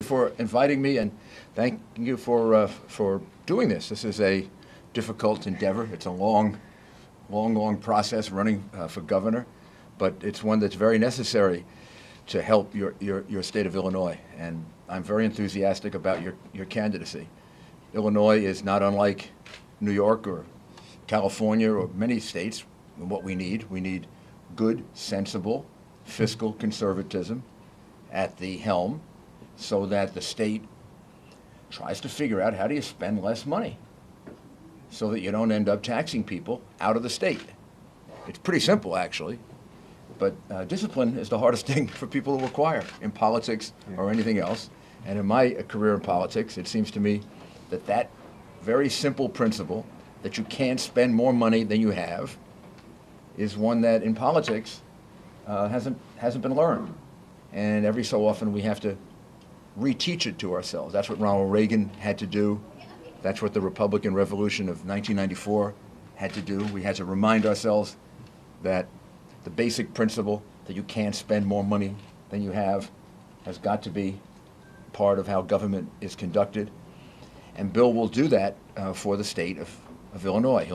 for inviting me, and thank you for doing this. This is a difficult endeavor. It's a long process running for governor, but it's one that's very necessary to help your state of Illinois. And I'm very enthusiastic about your candidacy. Illinois is not unlike New York or California or many states in what we need. We need good, sensible fiscal conservatism at the helm so that the state tries to figure out how do you spend less money so that you don't end up taxing people out of the state. It's pretty simple, actually, but discipline is the hardest thing for people to acquire in politics or anything else. And in my career in politics, it seems to me that that very simple principle that you can't spend more money than you have is one that in politics hasn't been learned. And every so often we have to reteach it to ourselves. That's what Ronald Reagan had to do. That's what the Republican Revolution of 1994 had to do. We had to remind ourselves that the basic principle that you can't spend more money than you have has got to be part of how government is conducted. And Bill will do that for the state of Illinois.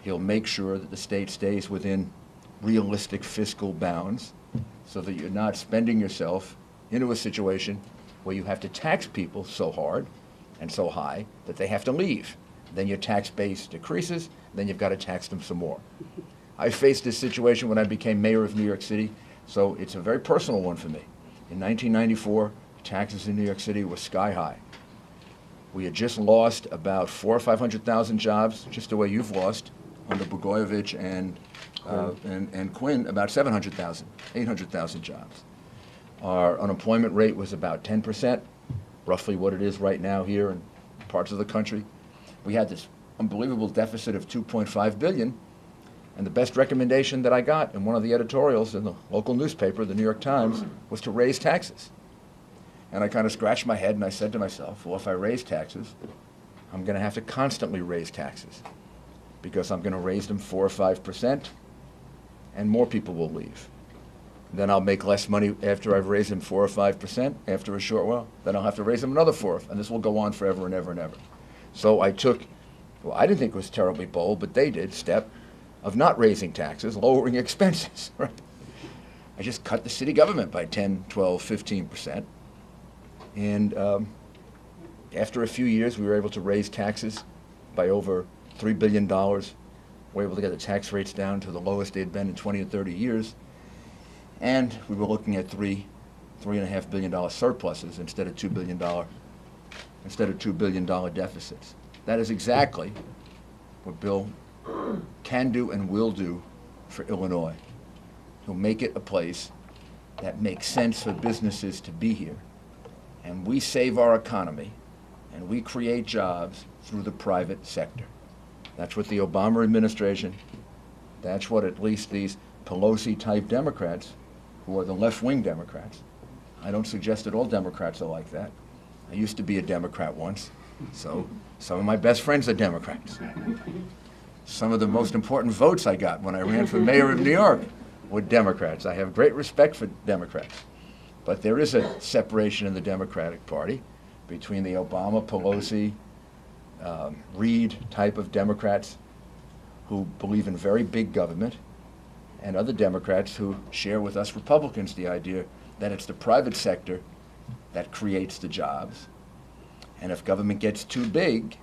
He'll make sure that the state stays within realistic fiscal bounds so that you're not spending yourself into a situation where you have to tax people so hard and so high that they have to leave. Then your tax base decreases, then you've got to tax them some more. I faced this situation when I became mayor of New York City, so it's a very personal one for me. In 1994, taxes in New York City were sky high. We had just lost about 400,000 or 500,000 jobs, just the way you've lost under Blagojevich and Quinn, about 700,000, 800,000 jobs. Our unemployment rate was about 10%, roughly what it is right now here in parts of the country. We had this unbelievable deficit of $2.5 billion, and the best recommendation that I got in one of the editorials in the local newspaper, the New York Times, was to raise taxes. And I kind of scratched my head and I said to myself, well, if I raise taxes, I'm going to have to constantly raise taxes because I'm going to raise them 4 or 5%, and more people will leave. Then I'll make less money after I've raised them 4 or 5%. After a short while, then I'll have to raise them another 4, and this will go on forever and ever and ever. So I took, well, I didn't think it was terribly bold, but they did, step of not raising taxes, lowering expenses. Right? I just cut the city government by 10, 12, 15%. And after a few years, we were able to raise taxes by over $3 billion. We were able to get the tax rates down to the lowest they'd been in 20 or 30 years. And we were looking at $3.5 billion surpluses instead of $2 billion deficits. That is exactly what Bill can do and will do for Illinois. He'll make it a place that makes sense for businesses to be here. And we save our economy and we create jobs through the private sector. That's what the Obama administration, that's what at least these Pelosi-type Democrats, who are the left-wing Democrats. I don't suggest that all Democrats are like that. I used to be a Democrat once, so some of my best friends are Democrats. Some of the most important votes I got when I ran for mayor of New York were Democrats. I have great respect for Democrats. But there is a separation in the Democratic Party between the Obama, Pelosi, Reid type of Democrats who believe in very big government, and other Democrats who share with us Republicans the idea that it's the private sector that creates the jobs. And if government gets too big,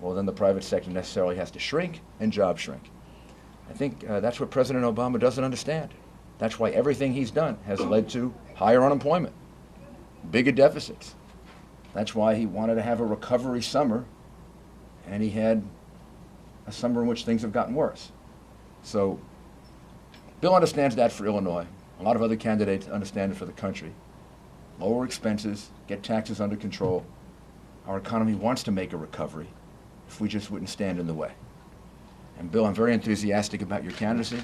well, then the private sector necessarily has to shrink and jobs shrink. I think that's what President Obama doesn't understand. That's why everything he's done has led to higher unemployment, bigger deficits. That's why he wanted to have a recovery summer, and he had a summer in which things have gotten worse. So Bill understands that for Illinois. A lot of other candidates understand it for the country. Lower expenses, get taxes under control. Our economy wants to make a recovery if we just wouldn't stand in the way. And Bill, I'm very enthusiastic about your candidacy.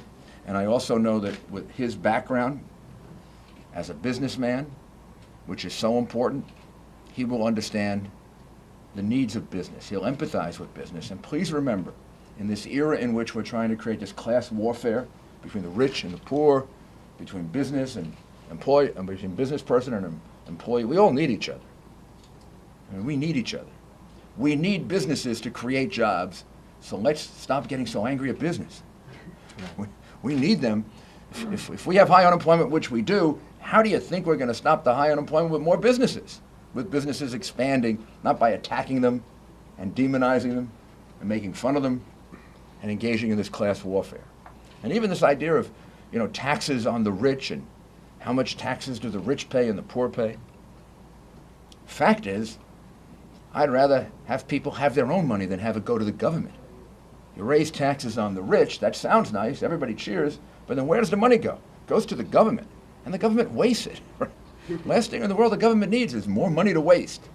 And I also know that with his background as a businessman, which is so important, he will understand the needs of business. He'll empathize with business. And please remember, in this era in which we're trying to create this class warfare between the rich and the poor, between business and between business person and employee. We all need each other. I mean, we need each other. We need businesses to create jobs, so let's stop getting so angry at business. We need them. If we have high unemployment, which we do, how do you think we're going to stop the high unemployment with more businesses? With businesses expanding, not by attacking them and demonizing them and making fun of them and engaging in this class warfare. And even this idea of, taxes on the rich and how much taxes do the rich pay and the poor pay. Fact is, I'd rather have people have their own money than have it go to the government. You raise taxes on the rich, that sounds nice, everybody cheers, but then where does the money go? It goes to the government, and the government wastes it. Last thing in the world the government needs is more money to waste.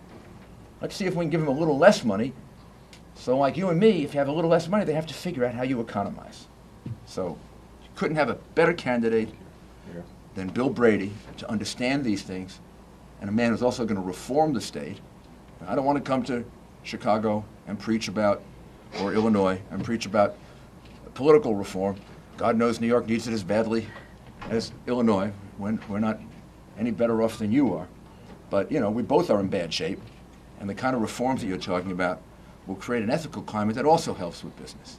Let's see if we can give them a little less money. So like you and me, if you have a little less money, they have to figure out how you economize. So you couldn't have a better candidate than Bill Brady to understand these things, and a man who's also going to reform the state. I don't want to come to Chicago and preach about, or Illinois, and preach about political reform. God knows New York needs it as badly as Illinois. We're not any better off than you are. But, we both are in bad shape. And the kind of reforms that you're talking about will create an ethical climate that also helps with business.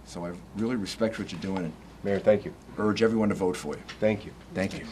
So I really respect what you're doing and Mayor, thank you. urge everyone to vote for you. Thank you. Thank you.